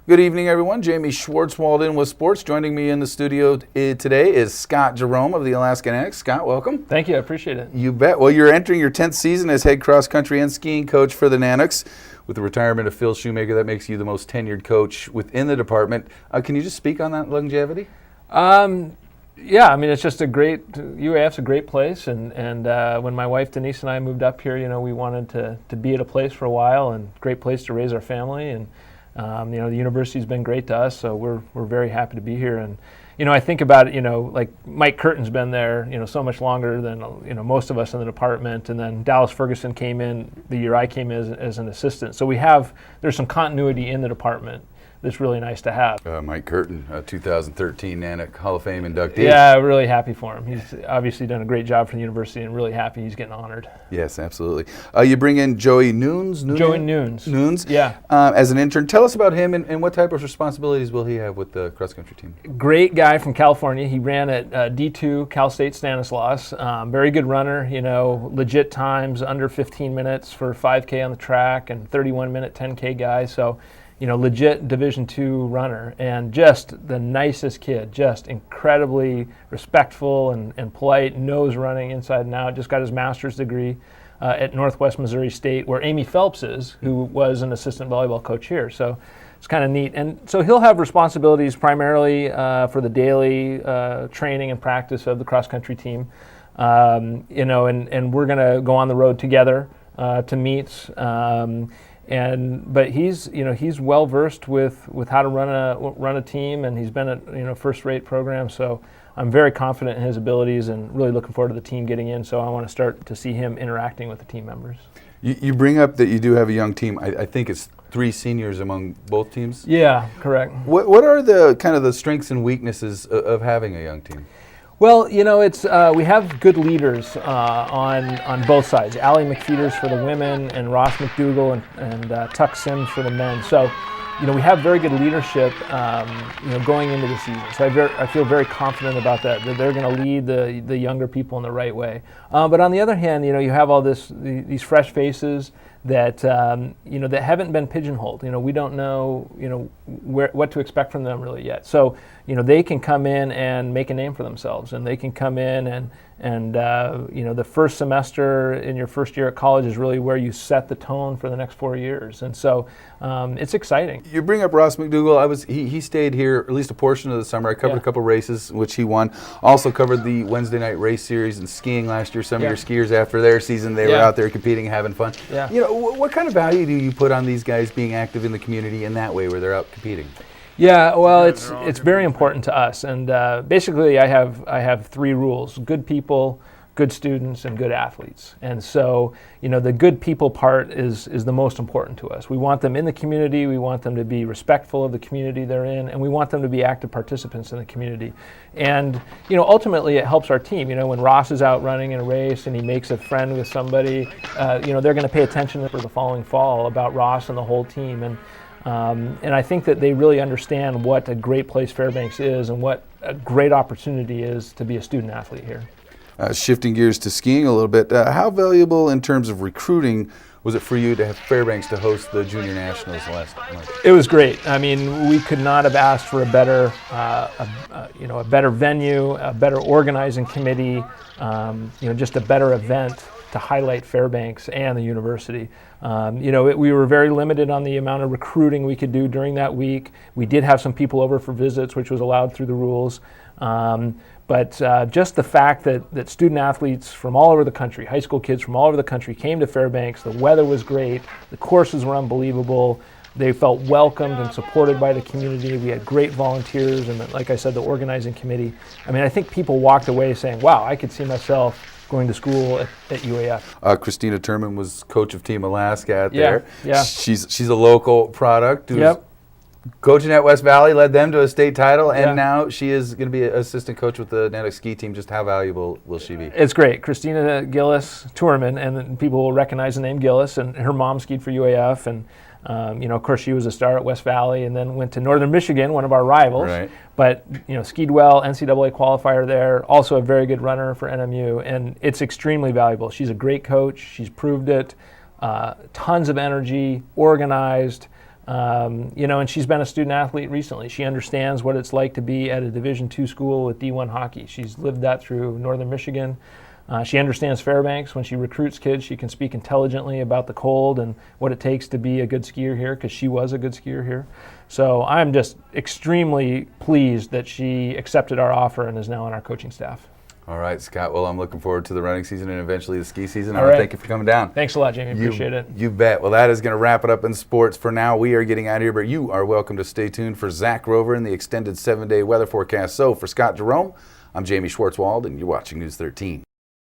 Good evening, everyone. Jamie Schwartzwald in with sports. Joining me in the studio today is Scott Jerome of the Alaska Nanniks. Scott, welcome. Thank you. I appreciate it. You bet. Well, you're entering your 10th season as head cross-country and skiing coach for the Nanniks. With the retirement of Phil Shoemaker, that makes you the most tenured coach within the department. Can you just speak on that longevity? Yeah, I mean, it's just UAF's a great place, and when my wife Denise and I moved up here, we wanted to be at a place for a while, and great place to raise our family, and the university's been great to us, so we're very happy to be here. And I think about it, like Mike Curtin's been there, so much longer than most of us in the department, and then Dallas Ferguson came in the year I came in as an assistant. So there's some continuity in the department that's really nice to have. Mike Curtin, 2013 Nannick Hall of Fame inductee. Yeah, really happy for him. He's obviously done a great job for the university, and really happy he's getting honored. Yes, absolutely. You bring in Joey Nunes. Joey Nunes. Nunes. Yeah. As an intern. Tell us about him and what type of responsibilities will he have with the cross-country team? Great guy from California. He ran at D2 Cal State Stanislaus. Very good runner, legit times, under 15 minutes for 5K on the track, and 31-minute 10K guy. So, legit Division II runner, and just the nicest kid, just incredibly respectful and polite, knows running inside and out, just got his master's degree at Northwest Missouri State, where Amy Phelps is, who was an assistant volleyball coach here. So it's kind of neat. And so he'll have responsibilities primarily for the daily training and practice of the cross-country team, and we're going to go on the road together to meets. But he's well versed with how to run a team, and he's been at first-rate programs. So I'm very confident in his abilities, and really looking forward to the team getting in. So I want to start to see him interacting with the team members. You bring up that you do have a young team. I think it's 3 seniors among both teams. Yeah, correct. What are the kind of the strengths and weaknesses of having a young team? Well, it's we have good leaders on both sides. Allie McFeeters for the women, and Ross McDougall and Tuck Sims for the men. So, we have very good leadership, going into the season. So I feel very confident about that they're going to lead the younger people in the right way. But on the other hand, you have all these fresh faces that that haven't been pigeonholed. We don't know what to expect from them really yet. So they can come in and make a name for themselves, and they can come in and the first semester in your first year at college is really where you set the tone for the next 4 years. And so it's exciting. You bring up Ross McDougall. He stayed here at least a portion of the summer. I covered a couple races, which he won. Also covered the Wednesday night race series and skiing last year. Some of your skiers, after their season, they were out there competing, having fun. Yeah. What kind of value do you put on these guys being active in the community in that way, where they're out competing? Yeah, well, it's very important to us, and basically I have 3 rules: good people, good students, and good athletes. And so the good people part is the most important to us. We want them in the community, we want them to be respectful of the community they're in, and we want them to be active participants in the community. And ultimately it helps our team. When Ross is out running in a race and he makes a friend with somebody, they're going to pay attention for the following fall about Ross and the whole team. And I think that they really understand what a great place Fairbanks is, and what a great opportunity is to be a student athlete here. Shifting gears to skiing a little bit, how valuable in terms of recruiting was it for you to have Fairbanks to host the Junior Nationals last month? It was great. I mean, we could not have asked for a better, a better venue, a better organizing committee, just a better event to highlight Fairbanks and the university. We were very limited on the amount of recruiting we could do during that week. We did have some people over for visits, which was allowed through the rules. But just the fact that student athletes from all over the country, high school kids from all over the country, came to Fairbanks. The weather was great. The courses were unbelievable. They felt welcomed and supported by the community. We had great volunteers, and like I said, the organizing committee. I mean, I think people walked away saying, wow, I could see myself going to school at UAF. Christina Turman was coach of Team Alaska out there. Yeah. She's a local product who's coaching at West Valley, led them to a state title, and now she is going to be an assistant coach with the Nannick ski team. Just how valuable will she be? It's great. Christina Gillis Turman, and people will recognize the name Gillis, and her mom skied for UAF, and of course, she was a star at West Valley, and then went to Northern Michigan, one of our rivals. Right. But skied well, NCAA qualifier there. Also a very good runner for NMU, and it's extremely valuable. She's a great coach. She's proved it. Tons of energy, organized. And she's been a student athlete recently. She understands what it's like to be at a Division II school with D1 hockey. She's lived that through Northern Michigan. She understands Fairbanks. When she recruits kids, she can speak intelligently about the cold and what it takes to be a good skier here, because she was a good skier here. So I'm just extremely pleased that she accepted our offer and is now on our coaching staff. All right, Scott. Well, I'm looking forward to the running season and eventually the ski season. All right. Thank you for coming down. Thanks a lot, Jamie. Appreciate it. You bet. Well, that is going to wrap it up in sports for now. We are getting out of here, but you are welcome to stay tuned for Zach Rover and the extended 7-day weather forecast. So for Scott Jerome, I'm Jamie Schwartzwald, and you're watching News 13.